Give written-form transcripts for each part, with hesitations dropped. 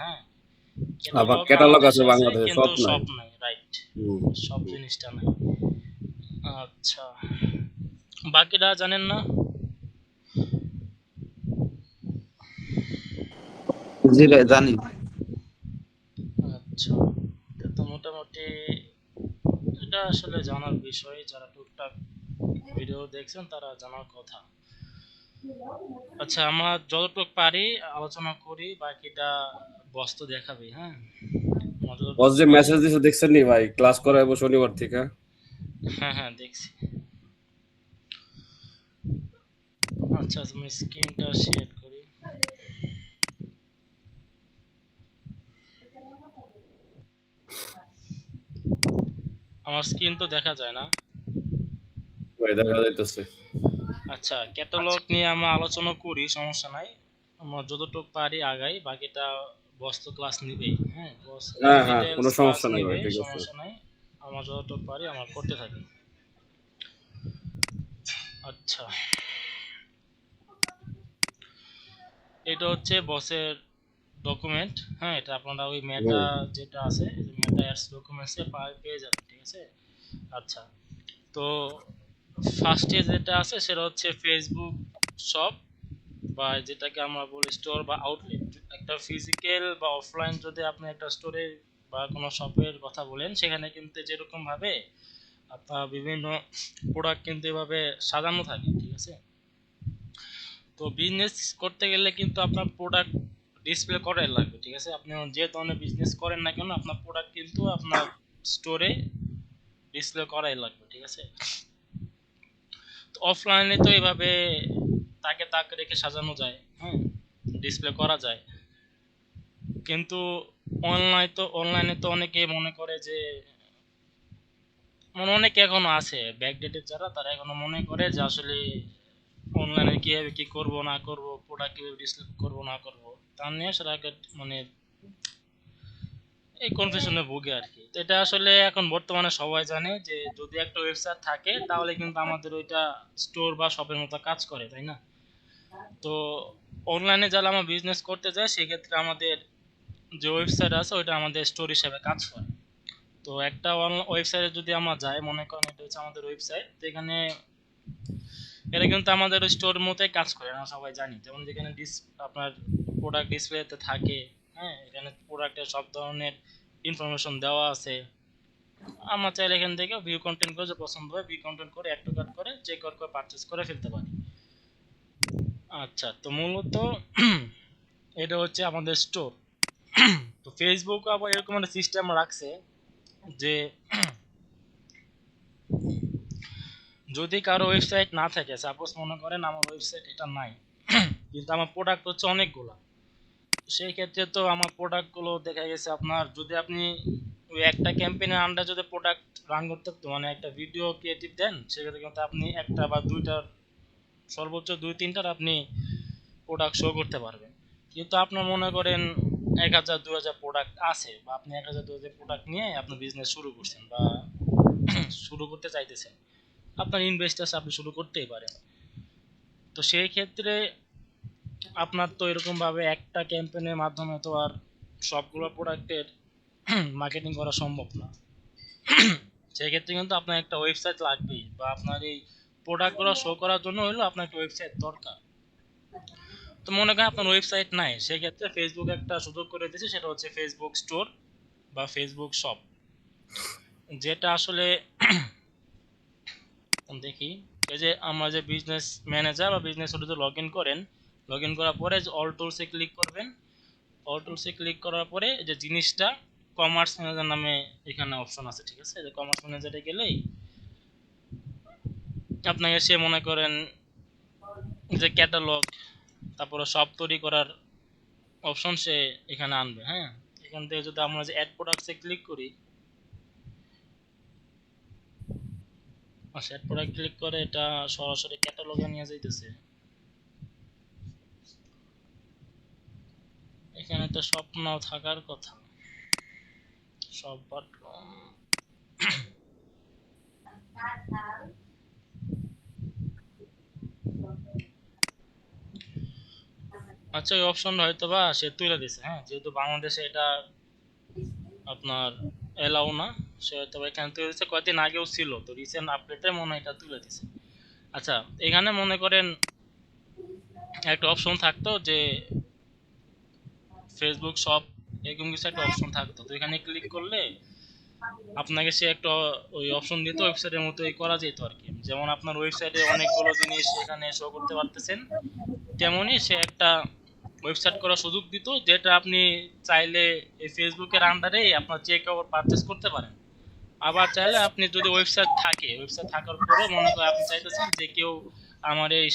হ্যাঁ, আবার catalogue catalogue আছে বাংলাদেশে আছে বাংলাদেশে, কিন্তু সব নাই। সব নাই, রাইট। হুম, সব হুম। জিনিসটা নাই। আচ্ছা, বাকিটা জানেন না? জি ভাই জানি। আচ্ছা, এটা তো মোটামুটি এটা আসলে জানার বিষয়, যারা টুকটাক ভিডিও দেখছেন তারা জানার কথা। আচ্ছা, আমরা যতটুকু পারি আলোচনা করি, বাকিটা বস তো দেখাবে, হ্যাঁ। আমরা বস যতটুকু যে পারি। মেসেজ দিছে দেখছেন নি ভাই? ক্লাস করাবো শনিবার থেকে। হ্যাঁ হ্যাঁ, দেখছি। আচ্ছা, তুমি স্ক্রিনটা শেয়ার করি। আমার স্ক্রিন তো দেখা যায় না। ভাই দেখা যাইতেছে। আচ্ছা, ক্যাটালগ নিয়ে আমরা আলোচনা করি, সমস্যা নাই। আমরা যতটুকু পারি আগাই, বাকিটা বস তো ক্লাস নিবেই, হ্যাঁ। বস ইন হ্যাঁ, হ্যাঁ, ডিটেলস কোনো ক্লাস সমস্যা নাই ভাই, নিবে, ঠিক আছে। সমস্যা নাই। আমরা যতটুকু পারি আমরা করতে থাকি। আচ্ছা, এটা হচ্ছে বসের ডকুমেন্ট, হ্যাঁ। এটা আপনারা ওই মেটা হুম, যেটা আছে, মেটা অ্যাডস ডকুমেন্টসে পেয়ে যাবেন, ঠিক আছে। আচ্ছা, তো ফার্স্টে যেটা আছে সেটা হচ্ছে ফেসবুক শপ, বা যেটাকে আমরা বলি স্টোর বা আউটলেট। একটা ফিজিক্যাল বা অফলাইন যদি আপনি একটা স্টোরে বা কোনো শপের কথা বলেন, সেখানে কিন্তু যেরকম ভাবে আপনার বিভিন্ন প্রোডাক্ট কিন্তু এভাবে সাজানো থাকে, ঠিক আছে। তো বিজনেস করতে গেলে কিন্তু আপনার প্রোডাক্ট ডিসপ্লে করাই লাগবে, ঠিক আছে। আপনি যে ধরনের বিজনেস করেন না কেন, আপনার প্রোডাক্ট কিন্তু আপনার স্টোরে ডিসপ্লে করাই লাগবে, ঠিক আছে। তো অফলাইনে তো এভাবে তাকে তাক রেখে সাজানো যায়, হ্যাঁ, ডিসপ্লে করা যায়। কিন্তু অনলাইনে তো অনেকে মনে করে যে, অনেকে এখনো আছে ব্যাকডেটেড যারা, তারা এখনো মনে করে যে আসলে অনলাইনে কিভাবে কি করব না করব, প্রোডাক্ট কিভাবে ডিসপ্লে করব না করব, তা নিয়ে সেটা মানে এই কনফিউশনে ভুগে আর কি। তো এটা আসলে এখন বর্তমানে সবাই জানে যে যদি একটা ওয়েবসাইট থাকে তাহলে কিন্তু আমাদের ওইটা স্টোর বা শপের মতো কাজ করে, তাই না? তো অনলাইনে যারা আমরা বিজনেস করতে যাই সেক্ষেত্রে আমাদের যে ওয়েবসাইট আছে ওইটা আমাদের স্টোর হিসেবে কাজ করে। তো একটা ওয়েবসাইটে যদি আমরা যাই, মনে করেন এটা হচ্ছে আমাদের ওয়েবসাইট, তো এখানে এটা কিন্তু আমাদের স্টোর মতোই কাজ করে, আমরা সবাই জানি। যেমন যেখানে আপনার প্রোডাক্ট ডিসপ্লেতে থাকে, হ্যাঁ, এখানে প্রোডাক্টের সব ধরনের ইনফরমেশন দেওয়া আছে। আমরা চাইলে এখান থেকে ভিউ কন্টেন্ট করে, যে পছন্দ হয় ভিউ কন্টেন্ট করে অ্যাড টু কার্ট করে চেক আউট করে পারচেজ করে ফেলতে পারি। আচ্ছা, তো মূলত এটা হচ্ছে আমাদের স্টোর। তো ফেসবুক আবার এরকম একটা সিস্টেম রাখছে যে যদি কারো ওয়েবসাইট না থাকে, সাপোজ মনে করেন আমার ওয়েবসাইট এটা নাই, কিন্তু আমার প্রোডাক্ট হচ্ছে অনেকগুলা, সেই ক্ষেত্রে তো আমার প্রোডাক্টগুলো দেখা গেছে আপনার, যদি আপনি ওই একটা ক্যাম্পেইনের আন্ডার যদি প্রোডাক্ট রান করতে, মানে একটা ভিডিও ক্রিয়েটিভ দেন, সেক্ষেত্রে কিন্তু আপনি একটা বা দুইটার, সর্বোচ্চ দুই তিনটার আপনি প্রোডাক্ট শো করতে পারবেন। কিন্তু আপনার মনে করেন 1000 2000 প্রোডাক্ট আছে, বা আপনি 1000 2000 প্রোডাক্ট নিয়ে আপনার বিজনেস শুরু করছেন বা শুরু করতে চাইতেছেন, আপনার ইনভেস্টার্স আপনি শুরু করতেই পারেন। তো সেই ক্ষেত্রে আপনার তো এরকম ভাবে একটা ক্যাম্পেইনের মাধ্যমে তো আর সবগুলো প্রোডাক্টের মার্কেটিং করা সম্ভব না। সেই ক্ষেত্রে কিন্তু আপনার একটা ওয়েবসাইট লাগবেই, বা আপনার এই প্রোডাক্টগুলো শো করার জন্য হলো আপনার একটা ওয়েবসাইট দরকার। তো মনে করেন আপনার ওয়েবসাইট নাই, সেই ক্ষেত্রে ফেসবুক একটা সুযোগ করে দিয়েছে, সেটা হচ্ছে ফেসবুক স্টোর বা ফেসবুক শপ, যেটা আসলে দেখি, এই যে আমরা যে বিজনেস ম্যানেজার বা বিজনেস শুরুতে লগ ইন করেন, লগ ইন করার পরে যে অল টুলসে ক্লিক করবেন। অল টুলসে ক্লিক করার পরে যে জিনিসটা কমার্স ম্যানেজার নামে এখানে অপশন আছে, ঠিক আছে। যে কমার্স ম্যানেজারে গেলেই আপনাকে সে মনে করেন যে ক্যাটালগ, তারপরে সব তৈরি করার অপশন সে এখানে আনবে, হ্যাঁ। এখান থেকে যদি আমরা যে অ্যাড প্রোডাক্টসে ক্লিক করি, অ্যাড প্রোডাক্ট ক্লিক করে এটা সরাসরি ক্যাটালগে নিয়ে যাইতেছে। এখানে তো স্বপ্ন থাকার কথা, সব বাট আচ্ছা, ওই অপশনটা হয়তো বা সে তুলে দিছে, হ্যাঁ, যেহেতু বাংলাদেশে এটা আপনার এলাও না, সে হয়তো বা এখানে তুলে দিচ্ছে, কয়েকদিন আগেও ছিল, তো রিসেন্ট আপডেটে মনে হয় এটা তুলে দিছে। আচ্ছা, এখানে মনে করেন একটা অপশন থাকতো যে ফেসবুক শপ, এরকম কিছু একটা অপশন থাকতো, তো এখানে ক্লিক করলে আপনাকে সে একটা ওই অপশন দিত, ওয়েবসাইটের মতোই করা যেত আর কি। যেমন আপনার ওয়েবসাইটে অনেকগুলো জিনিস এখানে শো করতে পারতেছেন, তেমনই সে একটা ওয়েবসাইট করার সুযোগ দিত, যেটা আপনি চাইলে এই ফেসবুকের আন্ডারেই আপনার যে কেউ পারচেস করতে পারেন। আবার চাইলে আপনি যদি ওয়েবসাইট থাকে, ওয়েবসাইট থাকার পরেও মনে করেন আপনি চাইতেছেন যে কেউ আমার এই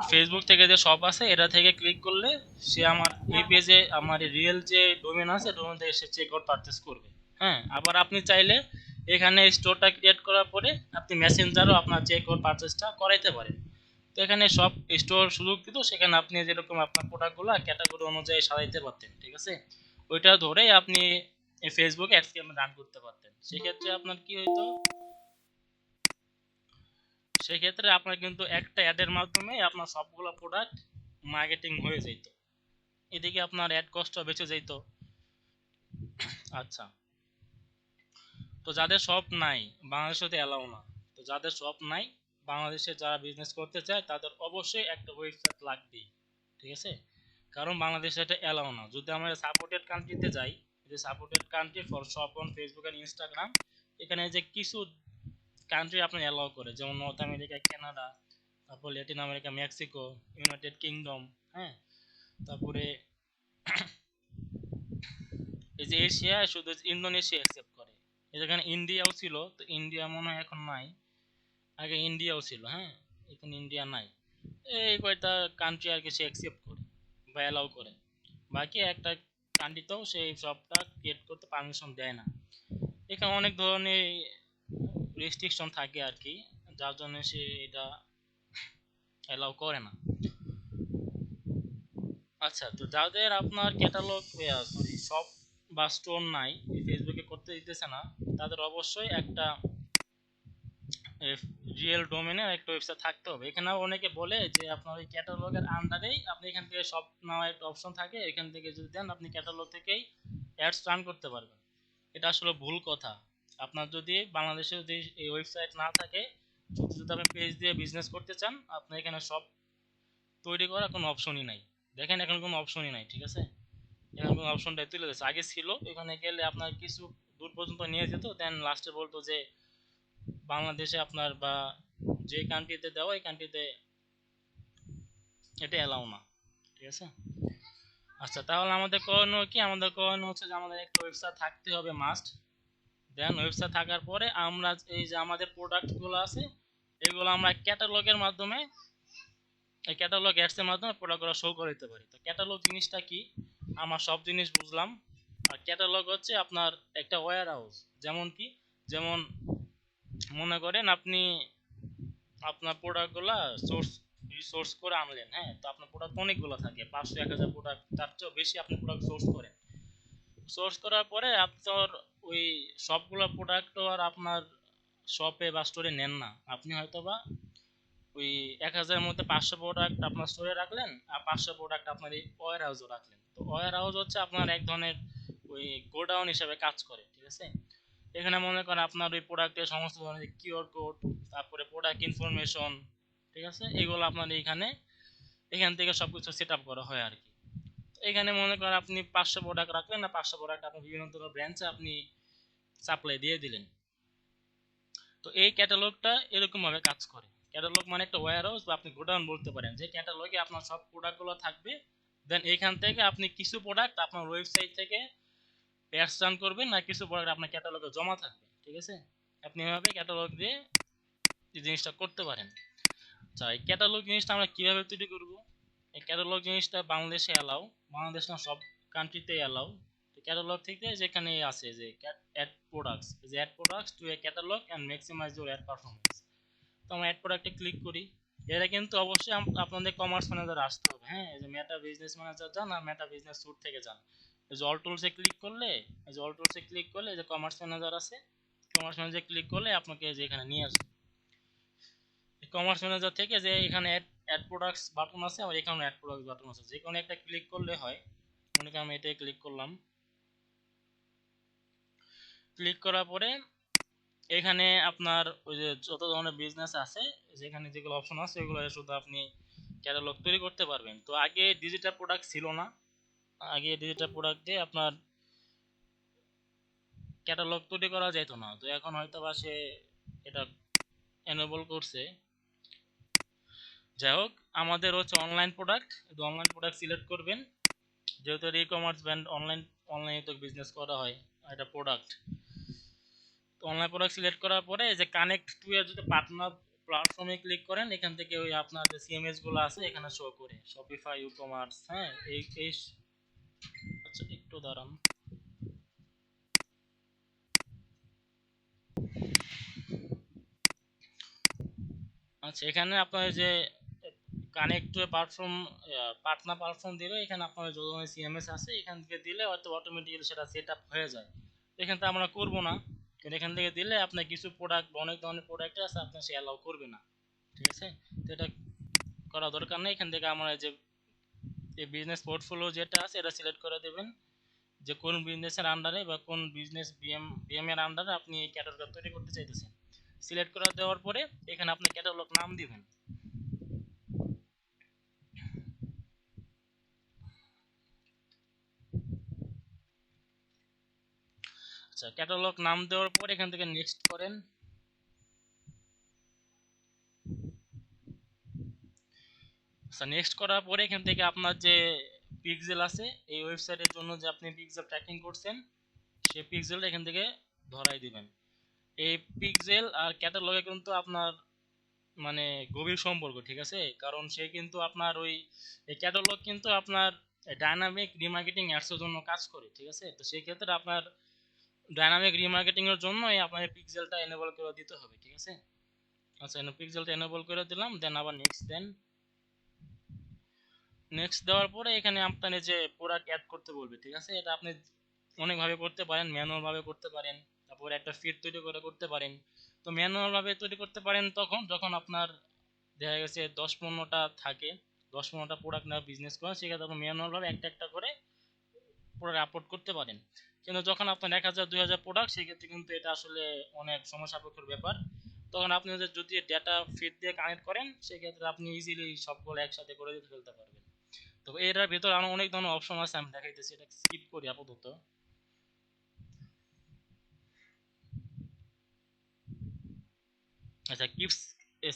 ফেসবুক থেকে যে শপ আছে এটা থেকে ক্লিক করলে সে আমার এই পেজে আমার রিয়েল যে ডোমেন আছে ডোমেন থেকে সে চেক আউট পারচেস করবে। হ্যাঁ, আবার আপনি চাইলে এখানে স্টোরটা ক্রিয়েট করার পরে আপনি মেসেঞ্জারও আপনার চেক আউট পারচেসটা করাইতে পারেন। তো এখানে সব স্টোর সুযোগ দিত, সেখানে আপনি যেরকম আপনার প্রোডাক্টগুলো ক্যাটাগরি অনুযায়ী সাজাইতে পারতেন, ঠিক আছে। ওইটা ধরেই আপনি এই ফেসবুকে অ্যাডস রান করতে পারতেন। সেক্ষেত্রে আপনার কি হইতো, সেক্ষেত্রে আপনার কিন্তু একটা অ্যাডের মাধ্যমে আপনার সবগুলো প্রোডাক্ট মার্কেটিং হয়ে যেত, এদিকে আপনার অ্যাড কস্টও বেঁচে যেত। আচ্ছা, তো যাদের শপ নাই, বাংলাদেশে তো অ্যালাউ না, তো যাদের শপ নাই, বাংলাদেশে যারা বিজনেস করতে চায় তাদের অবশ্যই একটা ওয়েবসাইট লাগবেই, ঠিক আছে। কারণ বাংলাদেশে এটা অ্যালাউ না। যদি আমরা সাপোর্টেড কান্ট্রিতে যাই, যে supported country for shop on Facebook and Instagram, এখানে যে কিছু কান্ট্রি আপনি অ্যালাউ করে, যেমন নর্থ আমেরিকা, কানাডা, তারপর Latin America, Mexico, United Kingdom, হ্যাঁ, তারপরে এই যে এশিয়া, শুধু ইন্দোনেশিয়া অ্যাকসেপ্ট করে। এখানে ইন্ডিয়াও ছিল, তো ইন্ডিয়া মনে হয় এখন নাই, আগে ইন্ডিয়াও ছিল, হ্যাঁ, এখন ইন্ডিয়া নাই। এই কয়টা কান্ট্রি আর কি সে অ্যাকসেপ্ট করে বা অ্যালাউ করে, বাকি একটা কান্ট্রিতেও সেই সবটা ক্রিয়েট করতে পারমিশন দেয় না। এখানে অনেক ধরনের রেস্ট্রিকশন থাকে আর কি, যার জন্য সে এটা অ্যালাউ করে না। আচ্ছা, তো যাদের আপনার ক্যাটালগ সরি শপ বা স্টোর নাই, ফেসবুকে করতে দিতেছে না, তাদের অবশ্যই একটা রিয়েল ডোমেনের একটা ওয়েবসাইট থাকতে হবে। এখানে অনেকে বলে যে আপনার ওই ক্যাটালগের আন্ডারেই আপনি এখান থেকে সব নেওয়ার একটা অপশন থাকে, এখান থেকে যদি দেন আপনি ক্যাটালগ থেকেই অ্যাডস রান করতে পারবেন। এটা আসলে ভুল কথা। আপনার যদি বাংলাদেশে যদি এই ওয়েবসাইট না থাকে, যদি আপনি পেজ দিয়ে বিজনেস করতে চান, আপনার এখানে সব তৈরি করার কোনো অপশনই নাই। দেখেন এখন কোনো অপশনই নাই, ঠিক আছে। এখানে কোনো অপশনটাই তুলে দিচ্ছে, আগে ছিল, এখানে গেলে আপনার কিছু দূর পর্যন্ত নিয়ে যেত, দেন লাস্টে বলতো যে বাংলাদেশে আপনার বা যে কান্ট্রিতে দেওয়া এই কান্ট্রিতে এটা এলাও না, ঠিক আছে। আচ্ছা, তাহলে আমাদের করণীয় কি, আমাদের করণীয় হচ্ছে যে আমাদের একটা ওয়েবসাইট থাকতে হবে মাস্ট। দেন ওয়েবসাইট থাকার পরে আমরা এই যে আমাদের প্রোডাক্টগুলো আছে এগুলো আমরা ক্যাটালগের মাধ্যমে, এই ক্যাটালগ অ্যাডস এর মাধ্যমে প্রোডাক্টগুলো শো করে দিতে পারি। তো ক্যাটালগ জিনিসটা কি, আমরা সব জিনিস বুঝলাম। আর ক্যাটালগ হচ্ছে আপনার একটা ওয়্যার হাউস। যেমন কি, যেমন মনে করেন আপনি আপনার প্রোডাক্টগুলো সোর্স রিসোর্স করে আনলেন, হ্যাঁ, তো আপনার প্রোডাক্ট অনেকগুলো থাকে, 500 1000 প্রোডাক্ট, তার চেয়েও বেশি আপনি প্রোডাক্ট সোর্স করেন। সোর্স করার পরে আপনার ওই সবগুলো প্রোডাক্ট আর আপনার শপে বা স্টোরে নেন না, আপনি হয়তো বা ওই 1000-এর মধ্যে 500 প্রোডাক্ট আপনার স্টোরে রাখলেন, আর 500 প্রোডাক্ট আপনার এই ওয়্যার হাউসে রাখলেন। তো ওয়্যার হাউস হচ্ছে আপনার এক ধরনের ওই গোডাউন হিসেবে কাজ করে, ঠিক আছে। এখানে মনে করেন আপনার ওই প্রোডাক্টের সমস্ত ধরনের কিউআর কোড, তারপরে প্রোডাক্ট ইনফরমেশন, ঠিক আছে, এগুলো আপনার এখান থেকে সবকিছু সেট আপ করা হয় আর কি। এখানে মনে করেন আপনি 500 প্রোডাক্ট রাখলেন, না 500 প্রোডাক্ট আপনি বিভিন্ন ধরনের ব্রাঞ্চে আপনি সাপ্লাই দিয়ে দিলেন। তো এই ক্যাটালগটা এরকম ভাবে কাজ করে। ক্যাটালগ মানে একটা ওয়্যার হাউস বা আপনি গোডাউন বলতে পারেন, যে ক্যাটালগে আপনার সব প্রোডাক্টগুলো থাকবে। দেন এখান থেকে আপনি কিছু প্রোডাক্ট আপনার ওয়েবসাইট থেকে অ্যাডস রান করবেন, না কিছু প্রোডাক্ট আপনার ক্যাটালগে জমা থাকবে, ঠিক আছে। আপনি এভাবে ক্যাটালগ দিয়ে এই জিনিসটা করতে পারেন। আচ্ছা, এই ক্যাটালগ জিনিসটা আমরা কিভাবে তৈরি করব? এই ক্যাটালগ জিনিসটা বাংলাদেশে অ্যালাউ, বাংলাদেশ না সব কান্ট্রিতে অ্যালাউ। তো ক্যাটালগ থেকে যেখানে আছে যে অ্যাড প্রোডাক্টস, যে add products to a catalog and maximize your ad performance. তো আমরা অ্যাড প্রোডাক্টে ক্লিক করি। এটা কিন্তু অবশ্যই আপনাদের কমার্স ম্যানেজার আসতে হবে, হ্যাঁ, এই যে মেটা বিজনেস ম্যানেজার যান আর মেটা বিজনেস স্যুট থেকে যান। এই যে অল টুলসে ক্লিক করলে, এই যে অল টুলসে ক্লিক করলে যে কমার্স ম্যানেজার আছে, কমার্স ম্যানেজার ক্লিক করলে আপনাকে যে এখানে নিয়ে আসবে। কমার্স ম্যানেজার থেকে যে এখানে অ্যাড প্রোডাক্টস বাটন আছে, আর এখানে অ্যাড প্রোডাক্টস বাটন আছে, যে কোনো একটা ক্লিক করলে হয়। মনে করেন আমি এটাই ক্লিক করলাম। ক্লিক করার পরে এখানে আপনার ওই যে যত ধরনের বিজনেস আছে, যেখানে যেগুলো অপশন আছে ওগুলো শুধু আপনি ক্যাটালগ তৈরি করতে পারবেন। তো আগে ডিজিটাল প্রোডাক্ট ছিল না, আগে ডিজিটাল প্রোডাক্ট দিয়ে আপনার ক্যাটালগ তৈরি করা যেত না। তো এখন হয়তো বা সে এটা এনেবল করছে। যাই হোক, আমাদের হচ্ছে online product, online product select করবেন, যেহেতু ই কমার্স ব্র্যান্ড, অনলাইনে তো বিজনেস করা হয়, এটা প্রোডাক্ট। তো অনলাইন প্রোডাক্ট সিলেক্ট করার পরে যে কানেক্ট টু এর যদি পার্টনার প্ল্যাটফর্মে ক্লিক করেন, এখান থেকে ওই আপনার যে সিএমএস গুলো আছে এখানে শো করে, শপিফাই, ই কমার্স, হ্যাঁ এই আচ্ছা একটু দাঁড়ান। আচ্ছা, এখানে আপনার যে connect to platform, partner platform দিলে এখানে আপনার যত ধরনের সিএমএস আছে এখান থেকে দিলে হয়তো অটোমেটিক্যালি সেটা সেট আপ হয়ে যায়। এখান থেকে আমরা করব না, কিন্তু এখান থেকে দিলে আপনার কিছু প্রোডাক্ট, অনেক ধরনের প্রোডাক্ট আছে, আপনার সে অ্যালাউ করবে না, ঠিক আছে। তো এটা করা দরকার নেই। এখান থেকে আমরা যে বিজনেস পোর্টফোলিও যেটা আছে এটা সিলেক্ট করে দেবেন, যে কোন বিজনেসের আন্ডারে বা কোন বিজনেস বিএম এর আন্ডারে আপনি এই ক্যাটালগ তৈরি করতে চাইতেছেন। সিলেক্ট করে দেওয়ার পরে এখানে আপনি ক্যাটালগ নাম দিবেন। আচ্ছা, ক্যাটালগ নাম দেওয়ার পর এখান থেকে নেক্সট করেন। আচ্ছা, নেক্সট করার পরে এখান থেকে আপনার যে পিক্সেল আছে, এই ওয়েবসাইটের জন্য যে আপনি পিক্সেল ট্র্যাকিং করছেন সেই পিক্সেলটা এখান থেকে ধরাই দিবেন। এই পিক্সেল আর ক্যাটালগে কিন্তু আপনার মানে গভীর সম্পর্ক, ঠিক আছে। কারণ সে কিন্তু আপনার ওই এই ক্যাটালগ কিন্তু আপনার ডায়নামিক রিমার্কেটিং অ্যাডস এর জন্য কাজ করে, ঠিক আছে। তো সেই ক্ষেত্রে আপনার ডায়নামিক রিমার্কেটিং এর জন্য এই আপনার পিক্সেলটা এনেবল করে দিতে হবে, ঠিক আছে। আচ্ছা, পিক্সেলটা এনেবল করে দিলাম, দেন আবার নেক্সট দেন। নেক্সট দেওয়ার পরে এখানে আপনার এই যে প্রোডাক্ট অ্যাড করতে বলবে, ঠিক আছে। এটা আপনি অনেকভাবে করতে পারেন, ম্যানুয়াল ভাবে করতে পারেন, তারপরে একটা ফিড তৈরি করে করতে পারেন। তো ম্যানুয়াল ভাবে তৈরি করতে পারেন তখন যখন আপনার দেখা গেছে 10-15টা থাকে, 10-15টা প্রোডাক্ট নেওয়ার বিজনেস করেন, সেক্ষেত্রে আপনি ম্যানুয়াল ভাবে একটা একটা করে প্রোডাক্ট আপলোড করতে পারেন। কিন্তু যখন আপনার 1000-2000 প্রোডাক্ট, সেক্ষেত্রে কিন্তু এটা আসলে অনেক সময় সাপেক্ষের ব্যাপার। তখন আপনি যদি ডেটা ফিড দিয়ে কানেক্ট করেন, সেক্ষেত্রে আপনি ইজিলি সবগুলো একসাথে করে দিতে ফেলতে পারবেন। তো এটার ভিতর আরো অনেক ধরনের অপশন আছে, আমি দেখাইতেছি, এটা স্কিপ করি আপাতত। আচ্ছা,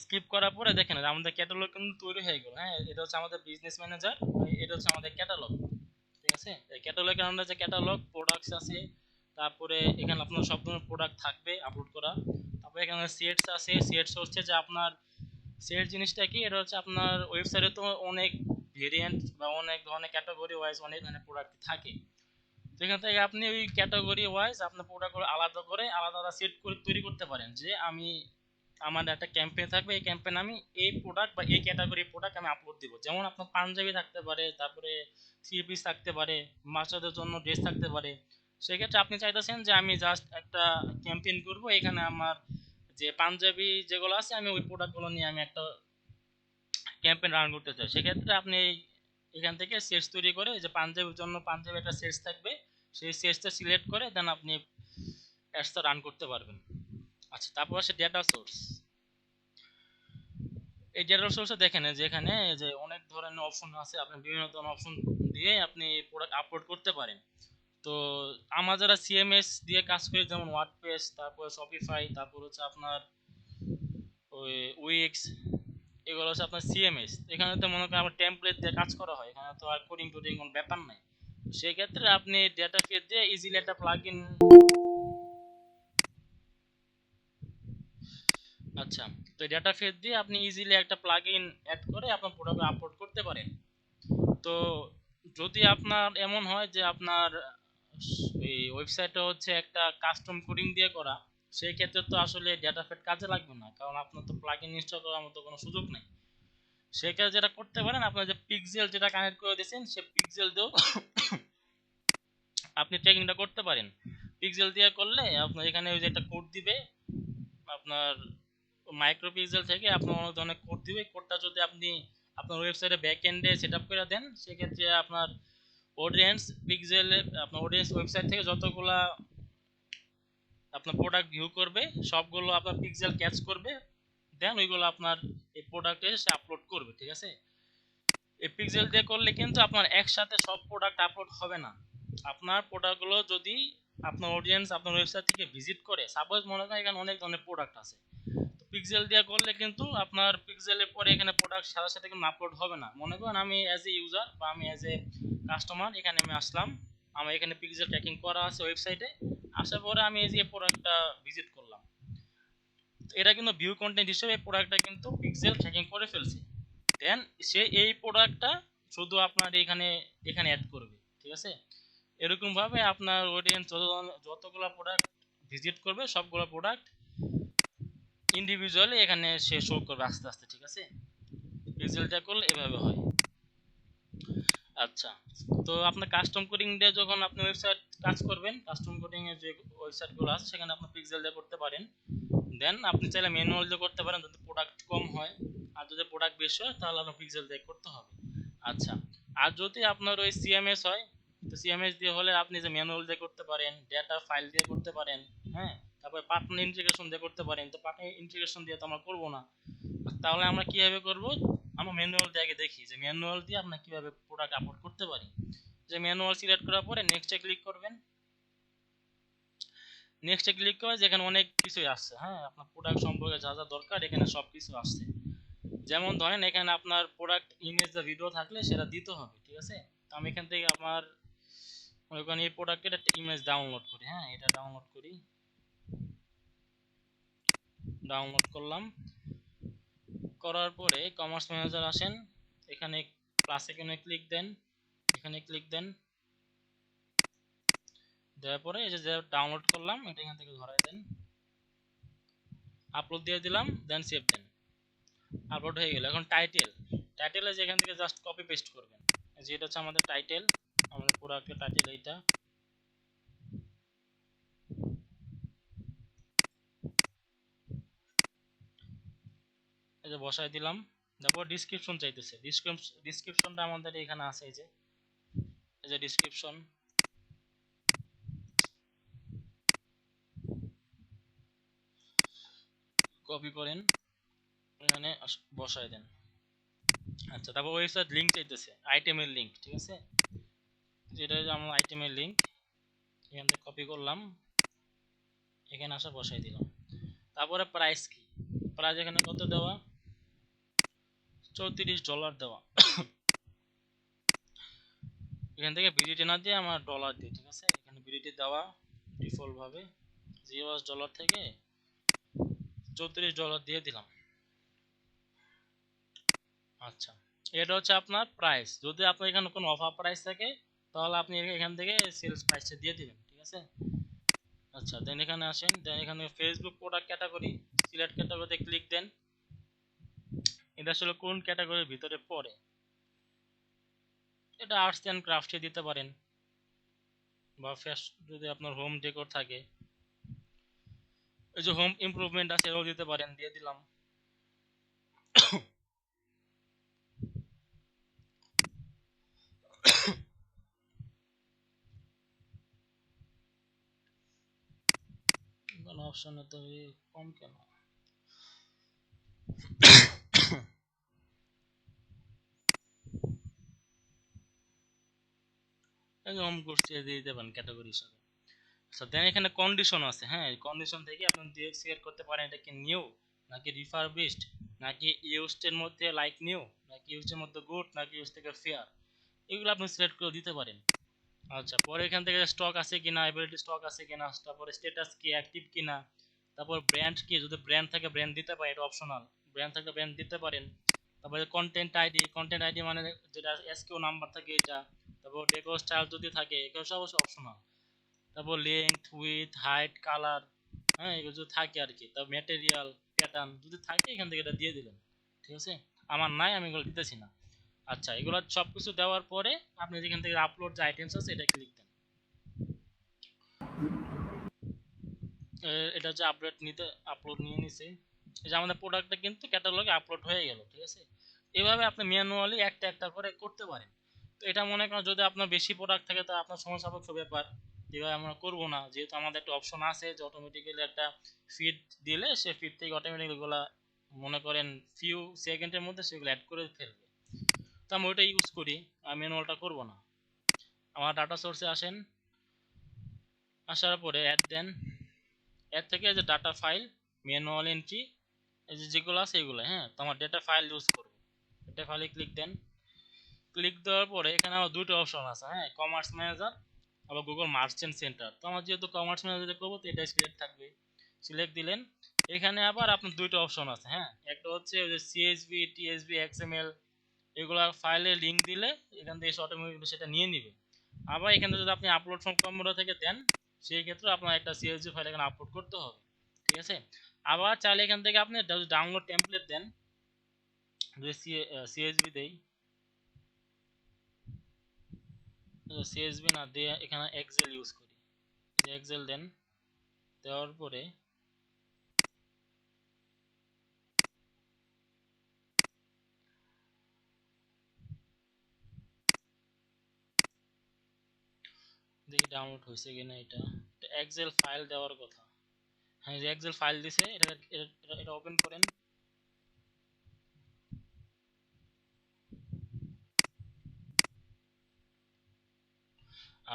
স্কিপ করার পরে দেখেন আমাদের ক্যাটালগ কিন্তু তৈরি হয়ে গেল। হ্যাঁ, এটা হচ্ছে আমাদের বিজনেস ম্যানেজার, এটা হচ্ছে আমাদের ক্যাটালগ, ঠিক আছে। এই ক্যাটালগের আমরা যে ক্যাটালগ প্রোডাক্টস আছে, তারপরে এখানে আপনার সব ধরনের প্রোডাক্ট থাকবে আপলোড করা। তারপরে এখানে সেটস আছে, সেটস হচ্ছে যে আপনার সেট জিনিসটা কি, এটা হচ্ছে আপনার ওয়েবসাইটে তো অনেক ভেরিয়েন্ট বা অনেক ধরনের ক্যাটাগরি ওয়াইজ অনেক ধরনের প্রোডাক্ট থাকে। সেখান থেকে আপনি ওই ক্যাটাগরি ওয়াইজ আপনার প্রোডাক্টগুলো আলাদা করে আলাদা আলাদা সেট করে তৈরি করতে পারেন, যে আমি আমার একটা ক্যাম্পেইন থাকবে, এই ক্যাম্পেইন আমি এই প্রোডাক্ট বা এই ক্যাটাগরি প্রোডাক্ট আমি আপলোড দিব। যেমন আপনার পাঞ্জাবি থাকতে পারে, তারপরে থ্রি পিস থাকতে পারে, বাচ্চাদের জন্য ড্রেস থাকতে পারে। সেক্ষেত্রে আপনি চাইতেছেন যে আমি জাস্ট একটা ক্যাম্পেইন করব, এখানে আমার যে পাঞ্জাবি যেগুলো আছে আমি ওই প্রোডাক্টগুলো নিয়ে আমি একটা ক্যাম্পেইন রান করতে চাই। সেক্ষেত্রে আপনি এখান থেকে সেটস তৈরি করে, যে পাঞ্জাবির জন্য পাঞ্জাবি একটা সেটস থাকবে, সেই সেটসটা সিলেক্ট করে দেন আপনি অ্যাডসটা রান করতে পারবেন। আচ্ছা, তারপর আসে ডেটা সোর্স। এই ডেটা সোর্সে দেখেন যে এখানে যে অনেক ধরনের অপশন আছে, আপনি বিভিন্ন ধরনের অপশন দিয়ে আপনি প্রোডাক্ট আপলোড করতে পারেন। তো আমরা যারা সিএমএস দিয়ে কাজ করি, যেমন ওয়ার্ডপ্রেস, তারপর শপিফাই, তারপর হচ্ছে আপনার ওই উইক্স, এগুলো হচ্ছে আপনার সিএমএস। এখানে তো মনে করেন আমার টেমপ্লেট দিয়ে কাজ করা হয়, এখানে তো আর কোডিং টোডিং কোনো ব্যাপার নাই। সেই ক্ষেত্রে আপনি ডেটা ফিড দিয়ে ইজিলি একটা প্লাগইন, আচ্ছা, তো ডেটা ফিড দিয়ে আপনি ইজিলি একটা প্লাগইন অ্যাড করে আপনার প্রোডাক্ট আপলোড করতে পারেন। তো যদি আপনার এমন হয় যে আপনার এই ওয়েবসাইটটা হচ্ছে একটা কাস্টম কোডিং দিয়ে করা, সেই ক্ষেত্রে তো আসলে ডেটা ফিড কাজে লাগবে না, কারণ আপনার তো প্লাগইন ইনস্টল করার মতো কোনো সুযোগ নেই। সেক্ষেত্রে যেটা করতে পারেন, আপনার যে পিক্সেল যেটা কানেক্ট করে দিয়েছেন, সে পিক্সেল দিয়েও আপনি ট্র্যাকিংটা করতে পারেন। পিক্সেল দিয়ে করলে আপনার এখানে ওই যে একটা কোড দিবে, আপনার মাইক্রো পিক্সেল থেকে আপনার অনেক ধরনের কোড দিবে। কোডটা যদি আপনি আপনার ওয়েবসাইটে ব্যাক এন্ডে সেটআপ করে দেন, সেক্ষেত্রে আপনার অডিয়েন্স পিক্সেলে আপনার অডিয়েন্স ওয়েবসাইট থেকে যতগুলা আপনার প্রোডাক্ট ভিউ করবে সবগুলো আপনার পিক্সেল ক্যাচ করবে, দেন ওইগুলো আপনার এই প্রোডাক্টে সে আপলোড করবে। ঠিক আছে, এই পিক্সেল দিয়ে করলে কিন্তু আপনার একসাথে সব প্রোডাক্ট আপলোড হবে না। আপনার প্রোডাক্টগুলো যদি আপনার অডিয়েন্স আপনার ওয়েবসাইট থেকে ভিজিট করে, সাপোজ মনে করেন এখানে অনেক ধরনের প্রোডাক্ট আছে, তো পিক্সেল দিয়ে করলে কিন্তু আপনার পিক্সেলের পরে এখানে প্রোডাক্ট সাথে সাথে কিন্তু আপলোড হবে না। মনে করেন আমি অ্যাজ এ ইউজার বা আমি অ্যাজ এ কাস্টমার এখানে আমি আসলাম, আমার এখানে পিক্সেল ট্র্যাকিং করা আছে ওয়েবসাইটে, আসার পরে আমি এই যে প্রোডাক্টটা ভিজিট করলাম, তো এটা কিন্তু ভিউ কন্টেন্ট হিসেবে প্রোডাক্টটা কিন্তু পিক্সেল ট্র্যাকিং করে ফেলছে। দেন সে এই প্রোডাক্টটা শুধু আপনার এখানে এখানে অ্যাড করবে। ঠিক আছে, এরকম ভাবে আপনার অডিয়েন্স যতগুলো প্রোডাক্ট ভিজিট করবে সবগুলো প্রোডাক্ট ইন্ডিভিজুয়ালি এখানে সে শো করবে আস্তে আস্তে। ঠিক আছে, পিক্সেলটা করলে এভাবে হয়। আচ্ছা, তো আপনার কাস্টম কোডিং দিয়ে যখন আপনি ওয়েবসাইট কাজ করবেন, কাস্টম কোডিং এর যে ওয়েবসাইটগুলো আছে সেখানে আপনি পিক্সেল দিয়ে করতে পারেন। দেন আপনি চাইলে ম্যানুয়াল দিয়ে করতে পারেন যদি প্রোডাক্ট কম হয়, আর যদি প্রোডাক্ট বেশি হয় তাহলে আপনার পিক্সেল দিয়ে করতে হবে। আচ্ছা, আর যদি আপনার ওই সিএমএস হয়, তো সিএমএস দিয়ে হলে আপনি যে ম্যানুয়াল দিয়ে করতে পারেন, ডেটা ফাইল দিয়ে করতে পারেন, হ্যাঁ, তারপরে পার্টনার ইন্টিগ্রেশন দিয়ে করতে পারেন। তো পার্টনার ইন্টিগ্রেশন দিয়ে তো আমরা করবো না, তাহলে আমরা কিভাবে করব? আমরা ম্যানুয়াল দিয়ে আগে দেখি যে ম্যানুয়াল দিয়ে আমরা কিভাবে প্রোডাক্ট আপলোড করতে পারি। যে ম্যানুয়াল সিলেক্ট করার পরে নেক্সটে ক্লিক করবেন। নেক্সটে ক্লিক করে যেখানে অনেক কিছুই আসছে, হ্যাঁ, আপনার প্রোডাক্ট সম্পর্কে যা যা দরকার এখানে সব কিছু আসছে। যেমন ধরেন এখানে আপনার প্রোডাক্ট ইমেজ বা ভিডিও থাকলে সেটা দিতে হবে। ঠিক আছে, তো আমি এখান থেকে আমার মনে করেন এই প্রোডাক্টের একটা ইমেজ ডাউনলোড করি। হ্যাঁ, এটা ডাউনলোড করি, ডাউনলোড করলাম, করার পরে কমার্স ম্যানেজার আসেন, এখানে প্লাস এখানে ক্লিক দেন, এখানে ক্লিক দেন, দেওয়ার পরে এই যে ডাউনলোড করলাম এটা এখান থেকে ধরাই দেন, আপলোড দিয়ে দিলাম, দেন সেভ দেন, আপলোড হয়ে গেল। এখন টাইটেলে যেখান থেকে জাস্ট কপি পেস্ট করবেন, যেটা হচ্ছে আমাদের টাইটেল, আমাদের প্রোডাক্টের টাইটেল এইটা, এই যে বসাই দিলাম। তারপর ডিসক্রিপশন চাইতেছে, ডিসক্রিপশনটা আমাদের এখানে আছে, এই যে ডিসক্রিপশন, কপি করেন এখানে বসাই দেন। আচ্ছা, তারপর ওয়েবসাইট লিংক চাইতেছে, আইটেমের লিংক। ঠিক আছে, যেটা আমার আইটেমের লিংক, এখান থেকে কপি করলাম, এখানে আসা বসাই দিলাম। তারপরে প্রাইস কি, প্রাইস এখানে কত দেওয়া, $34 দেওয়া। এখান থেকে বিডিটি না দিয়ে আমার ডলার দিই। ঠিক আছে, এখানে বিডিটি দেওয়া ডিফল্ট ভাবে, $US থেকে $34 দিয়ে দিলাম। আচ্ছা, এটা হচ্ছে আপনার প্রাইস। যদি আপনার এখানে কোনো অফার প্রাইস থাকে তাহলে আপনি এখান থেকে সেলস প্রাইসটা দিয়ে দিবেন। ঠিক আছে, আচ্ছা, দেন এখানে আসেন, দেন এখানে ফেসবুক প্রোডাক্ট ক্যাটাগরি, সিলেক্ট ক্যাটাগরিতে ক্লিক দেন। এটা আসলে কোন ক্যাটাগরির ভিতরে পড়ে, এটা আর্টস অ্যান্ড ক্রাফটে দিতে পারেন, বা যদি আপনার হোম ডেকোর থাকে, এই যে হোম ইমপ্রুভমেন্ট আছে এটাও দিতে পারেন, দিয়ে দিলাম। অপশনে তো কম কেন, হোম করছি দিয়ে দিতে পারেন ক্যাটাগরি হিসাবে। আচ্ছা, দেন এখানে কন্ডিশন আছে, হ্যাঁ, কন্ডিশন থেকে আপনি দিয়ে সিলেক্ট করতে পারেন এটা কি নিউ নাকি রিফারবিশড, নাকি ইউজড এর মধ্যে লাইক নিউ, নাকি ইউজড এর মধ্যে গুড, নাকি ইউজ থেকে ফেয়ার, এগুলো আপনি সিলেক্ট করে দিতে পারেন। আচ্ছা, পরে এখান থেকে স্টক আছে কিনা, অ্যাভেলেবল স্টক আছে কিনা, তারপরে স্ট্যাটাস কি, অ্যাক্টিভ কিনা, তারপর ব্র্যান্ড কি, যদি ব্র্যান্ড থাকে ব্র্যান্ড দিতে পারেন, এটা অপশনাল, ব্র্যান্ড থাকলে ব্র্যান্ড দিতে পারেন। তারপরে কন্টেন্ট আইডি মানে যেটা এসকিউ নাম্বার থাকে এটা, তারপর ডেকো স্টাইল যদি থাকে এগুলো সব অপশনাল। তারপর লেন্থ, উইথ, হাইট, কালার, হ্যাঁ, এগুলো যদি থাকে আর কি, তারপর ম্যাটেরিয়াল, প্যাটার্ন যদি থাকে এখান থেকে এটা দিয়ে দিলেন। ঠিক আছে, আমার নাই, আমি এগুলো দিতেছি না। আচ্ছা, এগুলো সব কিছু দেওয়ার পরে আপনি যেখান থেকে আপলোড যে আইটেমস আছে এটা ক্লিক দেন। এটা হচ্ছে আপলোড নিয়ে নিছে, এই যে আমাদের প্রোডাক্টটা কিন্তু ক্যাটালগে আপলোড হয়ে গেল। ঠিক আছে, এভাবে আপনি ম্যানুয়ালি একটা একটা করে করতে পারেন। তো এটা মনে করেন যদি আপনার বেশি প্রোডাক্ট থাকে তা আপনার সময় সাপেক্ষ ব্যাপার, যেভাবে আমরা করবো না, যেহেতু আমাদের একটা অপশন আছে যে অটোমেটিক্যালি একটা ফিড দিলে সে ফিড থেকে অটোমেটিক্যালি এগুলা মনে করেন ফিউ সেকেন্ডের মধ্যে সেগুলো অ্যাড করে ফেলবে। তো আমি ওইটা ইউজ করি, আমি ম্যানুয়ালটা করবো না। আমার ডাটা সোর্সে আসেন, আসার পরে অ্যাড দেন, এর থেকে যে ডাটা ফাইল ম্যানুয়াল এন্ট্রি এই যে যেগুলো আছে এগুলো, হ্যাঁ, তো আমার ডেটা ফাইল ইউজ করবো। ডেটা ফাইলে ক্লিক দেন, ক্লিক দেওয়ার পরে এখানে আমার দুটো অপশন আছে, হ্যাঁ, কমার্স ম্যানেজার আবার গুগল মার্চেন্ট সেন্টার। তো আমার যেহেতু কমার্স ম্যানেজারে করবো তো এটাই সিলেক্ট থাকবে, সিলেক্ট দিলেন। এখানে আবার আপনার দুটো অপশন আছে, হ্যাঁ, একটা হচ্ছে ওই যে সিএসভি টিএসভি এক্সএমএল এগুলা ফাইলে লিঙ্ক দিলে এখান থেকে অটোমেটিক্যালি সেটা নিয়ে নিবে। আবার এখানে যদি আপনি আপলোড ফ্রম কম্পিউটার থেকে দেন সেই ক্ষেত্রে আপনার একটা সিএসভি ফাইল এখানে আপলোড করতে হবে, ঠিক আছে। আবার চাইলে এখান থেকে আপনি ডাউনলোড টেমপ্লেট দেন, যদি সিএসভি দেই, সিএসভি না দিয়ে এখানে এক্সেল ইউজ করি, এক্সেল দেন, দেওয়ার পরে দেখি ডাউনলোড হয়েছে কিনা। এটা এক্সেল ফাইল দেওয়ার কথা, হ্যাঁ, যে এক্সেল ফাইল দিছে এটা এটা এটা ওপেন করেন।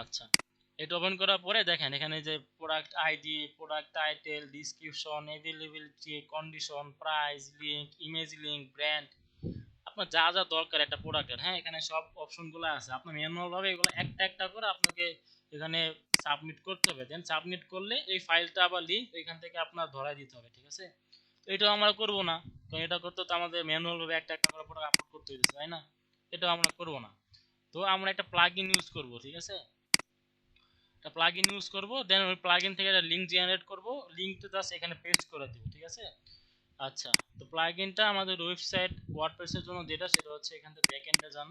আচ্ছা, এটা ওপেন করার পরে দেখেন এখানে যে product ID, product title, description, availability, condition, price, link, image link, brand, আপনার যা যা দরকার একটা প্রোডাক্টের, হ্যাঁ, এখানে সব অপশনগুলো আছে। আপনার ম্যানুয়াল ভাবে এগুলো একটা একটা করে আপনাকে এখানে সাবমিট করতে হবে। দেন সাবমিট করলে এই ফাইলটা আবার লিংক এখান থেকে আপনার ধরাই দিতে হবে, ঠিক আছে। তো এটাও আমরা করবো না, কারণ এটা করতে তো আমাদের ম্যানুয়াল ভাবে একটা একটা করে প্রোডাক্ট আপলোড করতে হইতেছে, তাই না। এটাও আমরা করবো না। তো আমরা একটা প্লাগইন ইউজ করব, ঠিক আছে, একটা প্লাগইন ইউজ করব। দেন ওই প্লাগইন থেকে একটা লিংক জেনারেট করব, লিংকটা জাস্ট এখানে পেস্ট করে দেব, ঠিক আছে। আচ্ছা, তো প্লাগইনটা আমাদের ওয়েবসাইট ওয়ার্ডপ্রেসের জন্য যেটা সেটা হচ্ছে এখান থেকে ব্যাকএন্ডে যান।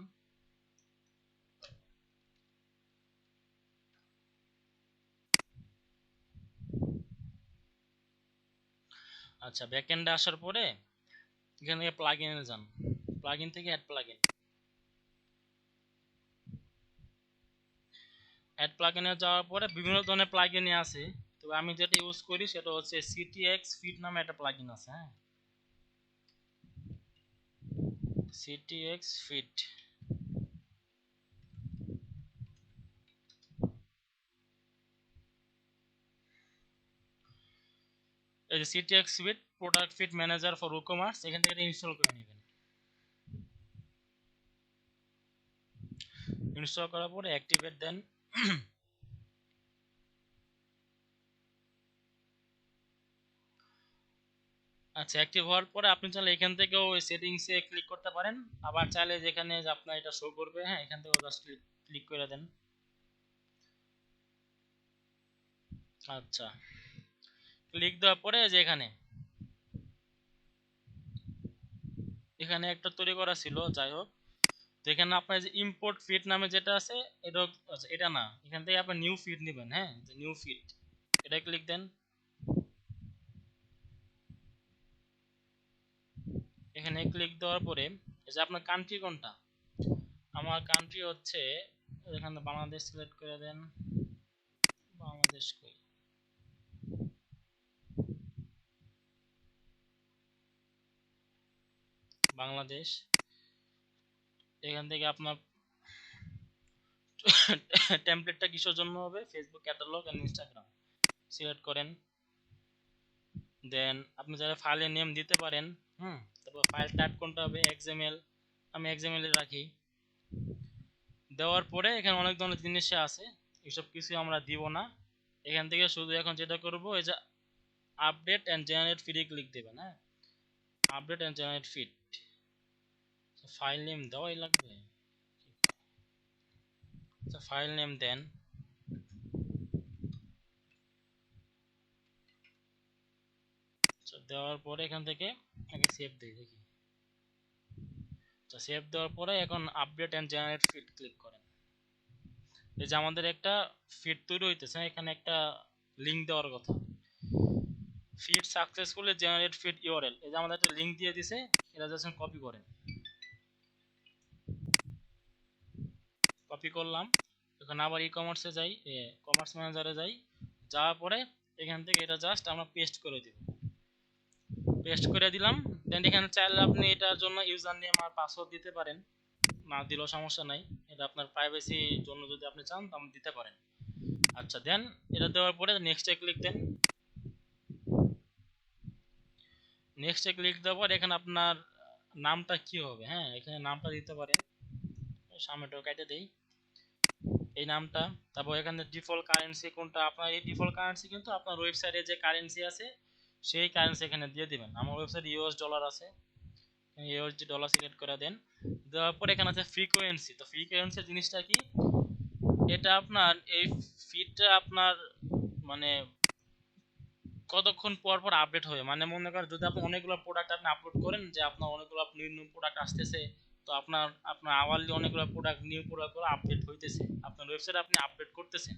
আচ্ছা, ব্যাকএন্ডে আসার পরে এখান থেকে প্লাগইনে যান, প্লাগইন থেকে অ্যাড প্লাগইন, অ্যাড প্লাগইনে যাওয়ার পরে বিভিন্ন ধরনের প্লাগইন আছে। তো আমি যেটা ইউজ করি সেটা হচ্ছে সিটিএক্স ফিট নামে একটা প্লাগইন আছে, হ্যাঁ, সিটিএক্স ফিট। এই যে CTX fit product fit manager for e-commerce, এখান থেকে ইনস্টল করে নেবেন। ইনস্টল করার পরে অ্যাক্টিভেট দেন। আচ্ছা, অ্যাক্টিভ হওয়ার পরে আপনি চাইলে এখান থেকেও ওই সেটিংসে ক্লিক করতে পারেন। আবার চাইলে যেখানে যে আপনার এটা শো করবে, হ্যাঁ, এখান থেকেও জাস্ট ক্লিক করে দেন। আচ্ছা, ক্লিক দেওয়ার পরে যে এখানে এখানে একটা তৈরি করা ছিল, যাই হোক। তো এখানে আপনার যে ইম্পোর্ট ফিট নামে যেটা আছে এটা, আচ্ছা এটা না, এখান থেকে আপনি নিউ ফিট নেবেন, হ্যাঁ, যে নিউ ফিট এটা ক্লিক দেন। এখানে ক্লিক দেওয়ার পরে এই যে আপনার কান্ট্রি কোনটা, আমার কান্ট্রি হচ্ছে এখানে বাংলাদেশ সিলেক্ট করে দেন। বাংলাদেশ কই, বাংলাদেশ। এখান থেকে আপনার টেমপ্লেটটা কিসের জন্য হবে, Facebook catalog and Instagram select করেন। দেন আপনি যারা ফাইলের নেম দিতে পারেন, তারপর ফাইল টাইপ কোনটা হবে, এক্সএমএল, আমি এক্সএমএল এ রাখি। দেওয়ার পরে এখানে অনেক ধরনের জিনিস আছে, এসব কিছু আমরা দিব না। এখান থেকে শুধু এখন যেটা করব এই যে update and generate feed click দেবেন, হ্যাঁ, update and generate feed. File name দেওয়াই লাগবে, আচ্ছা ফাইল নেম দেন। দেওয়ার পরে এখান থেকে আগে সেভ দিই দেখি। আচ্ছা, সেভ দেওয়ার পরে এখন update and generate feed click করেন। এই যে আমাদের একটা ফিড তৈরি হইতেছে, এখানে একটা লিংক দেওয়ার কথা, feed successfully generate feed URL. এই যে আমাদের একটা লিংক দিয়ে দিছে, এটা জাস্ট কপি করেন। কপি করলাম, এখন আবার ই কমার্সে যাই, কমার্স ম্যানেজারে যাই, যাওয়ার পরে এখান থেকে এটা জাস্ট আমরা পেস্ট করে দিব, পেস্ট করে দিলাম। দেন এখানে চাইলে আপনি এটার জন্য ইউজার নেম আর পাসওয়ার্ড দিতে পারেন, না দিলেও সমস্যা নাই, এটা আপনার প্রাইভেসির জন্য যদি আপনি চান তাহলে দিতে পারেন। আচ্ছা, দেন এটা দেওয়ার পরে নেক্সটে ক্লিক দেন। নেক্সটে ক্লিক দেওয়ার পর এখানে আপনার নামটা কি হবে, হ্যাঁ এখানে নামটা দিতে পারেন, সামনেটাও কেটে দেই এই নামটা। তারপর এখানে ডিফল্ট কারেন্সি কোনটা, আপনার এই ডিফল্ট কারেন্সি কিন্তু আপনার ওয়েবসাইটে যে কারেন্সি আছে সেই কারেন্সি এখানে দিয়ে দিবেন। আমার ওয়েবসাইটে ইউএস ডলার আছে, ইউএসডি ডলার সিলেক্ট করে দেন। দেওয়ার পর এখানে আছে ফ্রিকোয়েন্সি। তো ফ্রিকোয়েন্সি জিনিসটা কি, এটা আপনার এই ফিডটা আপনার মানে কতক্ষণ পর পর আপডেট হবে, মানে মনে করেন যদি আপনি অনেকগুলো প্রোডাক্ট আপনি আপলোড করেন, যে আপনার অনেকগুলো নিউ প্রোডাক্ট আসতেছে, তো আপনার আপনার আওয়ারলি অনেকগুলো প্রোডাক্ট নিউ প্রোডাক্টগুলো আপডেট হইতেছে, আপনার ওয়েবসাইটে আপনি আপডেট করতেছেন,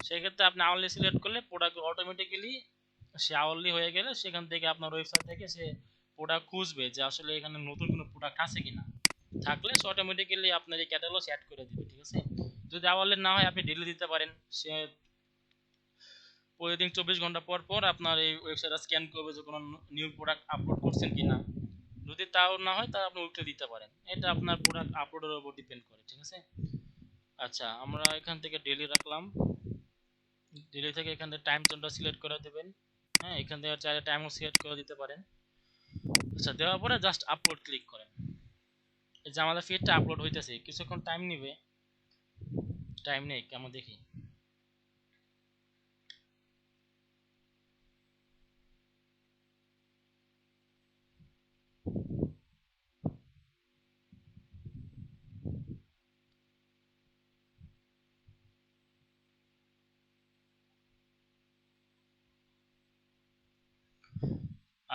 সেক্ষেত্রে আপনি আওয়ারলি সিলেক্ট করলে প্রোডাক্ট অটোমেটিক্যালি সে আওয়ারলি হয়ে গেলে সেখান থেকে আপনার ওয়েবসাইট থেকে সে প্রোডাক্ট খুঁজবে যে আসলে এখানে নতুন কোনো প্রোডাক্ট আছে কিনা, থাকলে সে অটোমেটিক্যালি আপনার এই ক্যাটালগ অ্যাড করে দিবে, ঠিক আছে। যদি আওয়ারলি না হয় আপনি ডেলি দিতে পারেন, সে প্রতিদিন 24 ঘন্টা পর পর আপনার এই ওয়েবসাইটটা স্ক্যান করবে যে কোনো নিউ প্রোডাক্ট আপলোড করছেন কিনা। যদি তাও না হয় তাহলে আপনি উল্টে দিতে পারেন, এটা আপনার প্রোডাক্ট আপলোডের উপর ডিপেন্ড করে, ঠিক আছে। আচ্ছা, আমরা এখান থেকে ডেলি রাখলাম, ডেলি থেকে এখান থেকে টাইম জোনটা সিলেক্ট করে দেবেন, হ্যাঁ এখান থেকে চাইলে টাইমও সিলেক্ট করে দিতে পারেন। আচ্ছা, দেওয়ার পরে জাস্ট আপলোড ক্লিক করেন। এই যে আমাদের ফিডটা আপলোড হইতেছে, কিছুক্ষণ টাইম নিবে, টাইম নেই কেমন দেখি।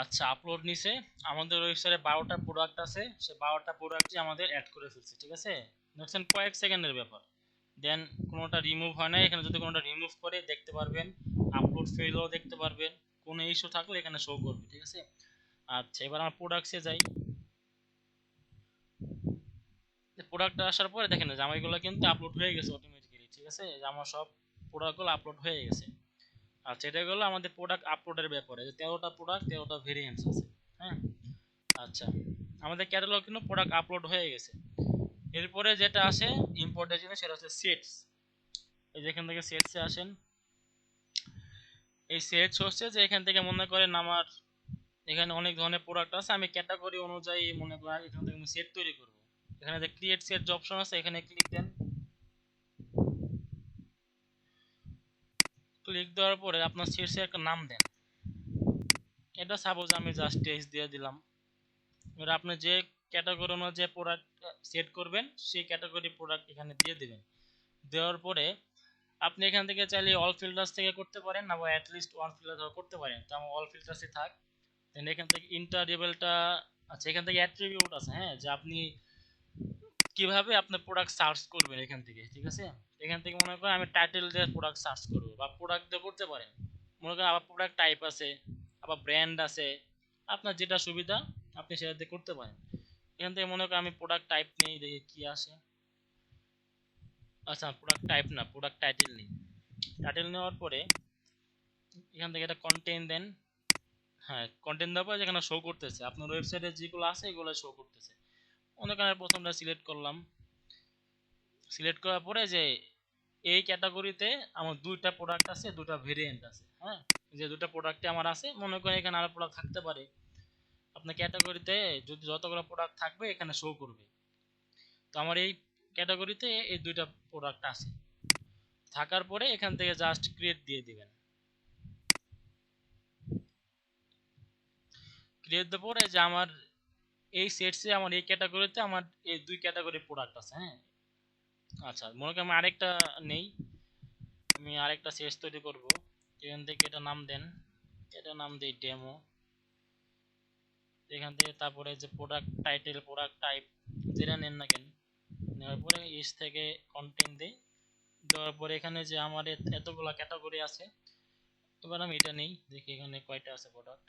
আচ্ছা, আপলোড নিছে, আমাদের ওয়েবসাইটে 12টা প্রোডাক্ট আছে, সে 12টা প্রোডাক্টই আমাদের অ্যাড করে ফেলছে, ঠিক আছে। দেখছেন কয়েক সেকেন্ডের ব্যাপার। দেন কোনোটা রিমুভ হয় না, এখানে যদি কোনোটা রিমুভ করে দেখতে পারবেন, আপলোড ফেলও দেখতে পারবেন, কোনো ইস্যু থাকলে এখানে শো করবে, ঠিক আছে। আচ্ছা, এবার আমার প্রোডাক্টসে যাই, প্রোডাক্টটা আসার পরে দেখেন যে আমার এগুলো কিন্তু আপলোড হয়ে গেছে অটোমেটিক্যালি, ঠিক আছে, যে আমার সব প্রোডাক্টগুলো আপলোড হয়ে গেছে। আচ্ছা, এটা হলো আমাদের প্রোডাক্ট আপলোডের ব্যাপারে, যে 13টা প্রোডাক্ট 13টা ভেরিয়েন্টস আছে, হ্যাঁ। আচ্ছা, আমাদের ক্যাটালগ কিন্তু প্রোডাক্ট আপলোড হয়ে গেছে। এরপরে যেটা আসে ইম্পর্টেন্ট জিনিস, সেটা হচ্ছে সেটস। এই যে এখান থেকে সেটসে আসেন, এই সেটস হচ্ছে যে এখান থেকে মনে করেন আমার এখানে অনেক ধরনের প্রোডাক্ট আছে, আমি ক্যাটাগরি অনুযায়ী মনে করেন এখান থেকে আমি সেট তৈরি করব। এখানে যে ক্রিয়েট সেট অপশন আছে, এখানে ক্লিক দেন। ক্লিক দেওয়ার পরে আপনার সেটসে একটা নাম দেন, এটা সাপোজ আমি জাস্ট টেক্সট দিয়ে দিলাম। এবার আপনি যে ক্যাটাগরি অনুযায়ী প্রোডাক্ট সেট করবেন সেই ক্যাটাগরি প্রোডাক্ট এখানে দিয়ে দিবেন। দেওয়ার পরে আপনি এখান থেকে চাইলে অল ফিল্টার্স থেকে করতে পারেন, না অ্যাটলিস্ট ওয়ান ফিল্টার করতে পারেন, তো আমার অল ফিল্টার্সই থাক। দেন এখান থেকে ইন্টারেবলটা, আচ্ছা এখান থেকে অ্যাট্রিবিউট আছে, হ্যাঁ যে আপনি কিভাবে আপনার প্রোডাক্ট সার্চ করবেন এখান থেকে, ঠিক আছে। এখান থেকে মনে করেন আমি টাইটেল দিয়ে প্রোডাক্ট সার্চ করব, বা প্রোডাক্ট দিয়ে করতে পারেন, মনে করেন আবার প্রোডাক্ট টাইপ আছে, আবার ব্র্যান্ড আছে, আপনার যেটা সুবিধা আপনি সেটা দিয়ে করতে পারেন। এখান থেকে মনে করেন আমি প্রোডাক্ট টাইপ নেই, দেখি কি আসে। আচ্ছা, প্রোডাক্ট টাইপ না, প্রোডাক্ট টাইটেল নেই। টাইটেল নেওয়ার পরে এখান থেকে এটা কন্টেন্ট দেন, হ্যাঁ কন্টেন্ট দেওয়ার পরে যেখানে শো করতেছে আপনার ওয়েবসাইটে যেগুলো আছে এগুলো শো করতেছে। মনে করেন প্রথমটা সিলেক্ট করলাম, সিলেক্ট করার পরে যে এই ক্যাটাগরিতে আমার দুইটা প্রোডাক্ট আছে, দুটা ভেরিয়েন্ট আছে, হ্যাঁ যে দুটো প্রোডাক্টে আমার আছে, মনে করেন এখানে আরো প্রোডাক্ট থাকতে পারে, আপনার ক্যাটাগরিতে যদি যতগুলো প্রোডাক্ট থাকবে এখানে শো করবে। তো আমার এই ক্যাটাগরিতে এই দুইটা প্রোডাক্ট আছে, থাকার পরে এখান থেকে জাস্ট ক্রিয়েট দিয়ে দিবেন। ক্রিয়েট দেওয়ার পরে যে আমার এই সেটসে আমার এই ক্যাটাগরিতে আমার এই দুই ক্যাটাগরি প্রোডাক্ট আছে, হ্যাঁ। আচ্ছা, মনে করেন আমি আরেকটা নেই, আমি আরেকটা সেটস তৈরি করব। এখান থেকে এটা নাম দেন, এটা নাম দেই ডেমো। এখান থেকে তারপরে যে প্রোডাক্ট টাইটেল প্রোডাক্ট টাইপ যেটা নেন না কেন, নেওয়ার পরে ইস থেকে কন্টেন্ট দেই। দেওয়ার পরে এখানে যে আমার এতগুলো ক্যাটাগরি আছে, এবার আমি এটা নেই, দেখি এখানে কয়টা আছে প্রোডাক্ট।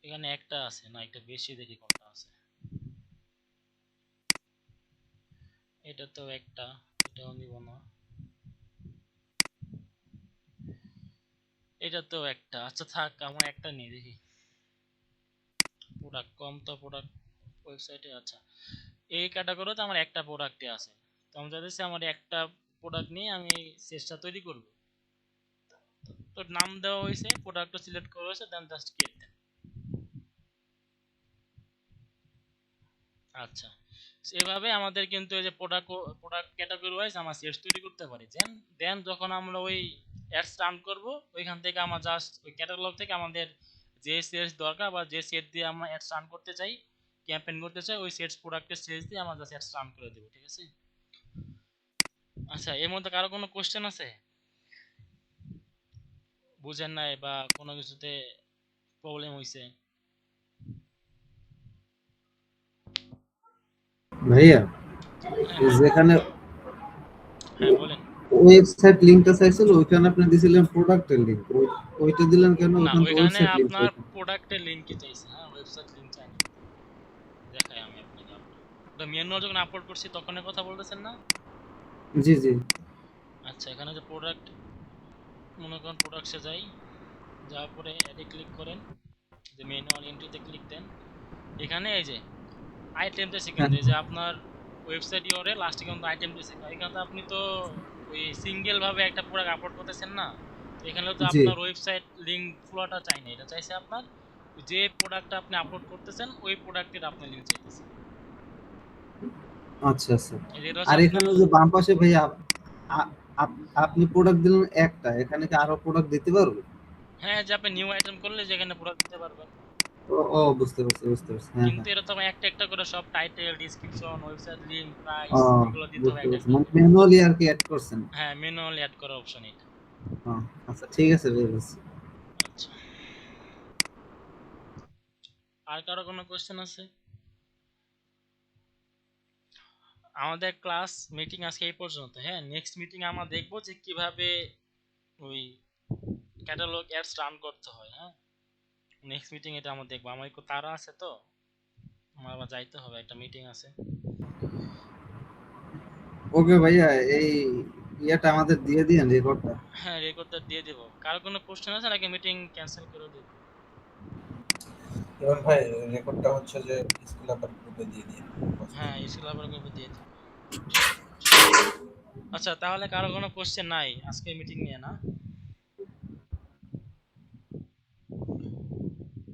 এখানে একটা আছে, না একটা বেশি, দেখি কোনটা আছে। এটা তো একটা, এটাও নিব না, এটা তো একটা, আচ্ছা থাক, আমার একটা নিয়ে দেখি। প্রোডাক্ট কম তো, প্রোডাক্ট ওয়েবসাইটে, আচ্ছা এই ক্যাটাগরিতে আমার একটা প্রোডাক্টই আছে। তো আমি চাইতেছি আমার একটা প্রোডাক্ট নিয়ে আমি সেটটা তৈরি করব। তো নাম দেওয়া হয়েছে, প্রোডাক্টটা সিলেক্ট করা হয়েছে, দেন জাস্ট ক্রিয়েট দেন। আচ্ছা, এভাবে আমাদের কিন্তু এই যে প্রোডাক্ট প্রোডাক্ট ক্যাটাগরি ওয়াইজ আমরা সেটস তৈরি করতে পারি। দেন দেন যখন আমরা ওই অ্যাডস রান করব, ওইখান থেকে আমরা জাস্ট ওই ক্যাটালগ থেকে আমাদের যে সেটস দরকার বা যে সেট দিয়ে আমরা অ্যাডস রান করতে চাই, ক্যাম্পেইন করতে চাই, ওই সেটস প্রোডাক্টের সেটস দিয়ে আমরা জাস্ট অ্যাডস রান করে দেব, ঠিক আছে? আচ্ছা, এর মধ্যে কারো কোনো কোশ্চেন আছে, বুঝেন নাই বা কোনো কিছুতে প্রবলেম হইছে? ভাইয়া হ্যাঁ ভাই, যেখানে হ্যাঁ বলেন। ওয়েবসাইট লিংকটা চাইছিল ওইখানে আপনি দিছিলেন প্রোডাক্টের লিংক, ওইটা দিলেন কেন? না, ওইখানে তো ওইখানে ওয়েবসাইট লিংক আপনার চাইছিল। প্রোডাক্টের লিংকই চাইছে, হ্যাঁ ওয়েবসাইট লিংক চাইনি। দেখাই আমি আপনাকে, ওটা ম্যানুয়াল যখন আপলোড করছি তখনের কথা বলতেছেন না? জি জি। আচ্ছা, এখানে যে প্রোডাক্ট, মনে করেন প্রোডাক্টসে যাই, যাওয়ার পরে অ্যাডে ক্লিক করেন, যে ম্যানুয়াল এন্ট্রিতে ক্লিক দেন। এখানে এই যে আইটেমটা সেখান হ্যাঁ যে যে আপনার ওয়েবসাইট ইউআরএল লাস্টে কিন্তু আইটেমটা সেখানে, এখানে তো আপনি তো ওই সিঙ্গেল ভাবে একটা প্রোডাক্ট আপলোড করতেছেন না। তো এখানে তো জি। আপনার ওয়েবসাইট লিংক পুরোটা চাই না, এটা চাইছে আপনার যে প্রোডাক্টটা আপনি আপলোড করতেছেন ওই প্রোডাক্টের আপনি লিংক চাইতেছে। আচ্ছা আচ্ছা। এটা হচ্ছে আর আপনার, এখানে যে বাম পাশে ভাইয়া আপনি প্রোডাক্ট দিলেন একটা, এখানে কি আরো প্রোডাক্ট দিতে পারবো? হ্যাঁ যে আপনি নিউ আইটেম করলে যেখানে প্রোডাক্ট দিতে পারবেন। ও ও, বুঝতে পারছি বুঝতে পারছি, হ্যাঁ কিন্তু হ্যাঁ। এটা তো আমার একটা একটা করে সব টাইটেল, ডেসক্রিপশন, ওয়েবসাইট লিংক, ও, প্রাইস এগুলো দিতে হবে বুঝতে একটা পারছি, একটা মানে করে। ম্যানুয়ালি আর কি অ্যাড করছেন। হ্যাঁ, ম্যানুয়ালি অ্যাড করা অপশন এটা। ও, আচ্ছা ঠিক আছে ভাই, বুঝছি। আচ্ছা, আর কারো কোনো কোশ্চেন আছে? আমাদের ক্লাস মিটিং আজকে এই পর্যন্ত। হ্যাঁ, নেক্সট মিটিং আমরা দেখবো যে কিভাবে ওই ক্যাটালগ অ্যাডস রান করতে হয়। হ্যাঁ, নেক্সট মিটিং এটা আমরা দেখবো। আমার একটু তাড়া আছে তো, আমার আবার যাইতে হবে, একটা মিটিং আছে। ওকে ভাইয়া, এই ইয়েটা আমাদের দিয়ে দিন, রেকর্ডটা। হ্যাঁ, রেকর্ডটা দিয়ে দেবো। কারো কোনো কোশ্চেন আছে নাকি মিটিং ক্যান্সেল করে দেবো? এবার ভাই রেকর্ডটা হচ্ছে যে স্কুল আবার গ্রুপে দিয়ে দিন। হ্যাঁ, স্কুল আবার গ্রুপে দিয়ে দেবো। আচ্ছা, তাহলে কারো কোনো কোশ্চেন নাই আজকে মিটিং নিয়ে, না?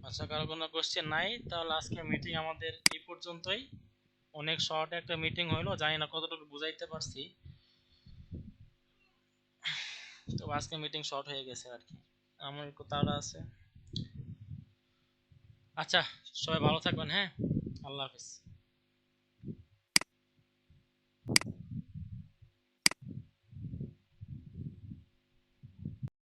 আচ্ছা, কারো কোনো কোশ্চেন নাই, তাহলে আজকে মিটিং আমাদের এই পর্যন্তই। অনেক শর্ট একটা মিটিং হলো, জানি না কতটুকু বুঝাইতে পারছি, তো আজকে মিটিং শর্ট হয়ে গেছে আর কি, আমার একটু তাড়া আছে। আচ্ছা, সবাই ভালো থাকবেন, হ্যাঁ, আল্লাহ হাফিজ।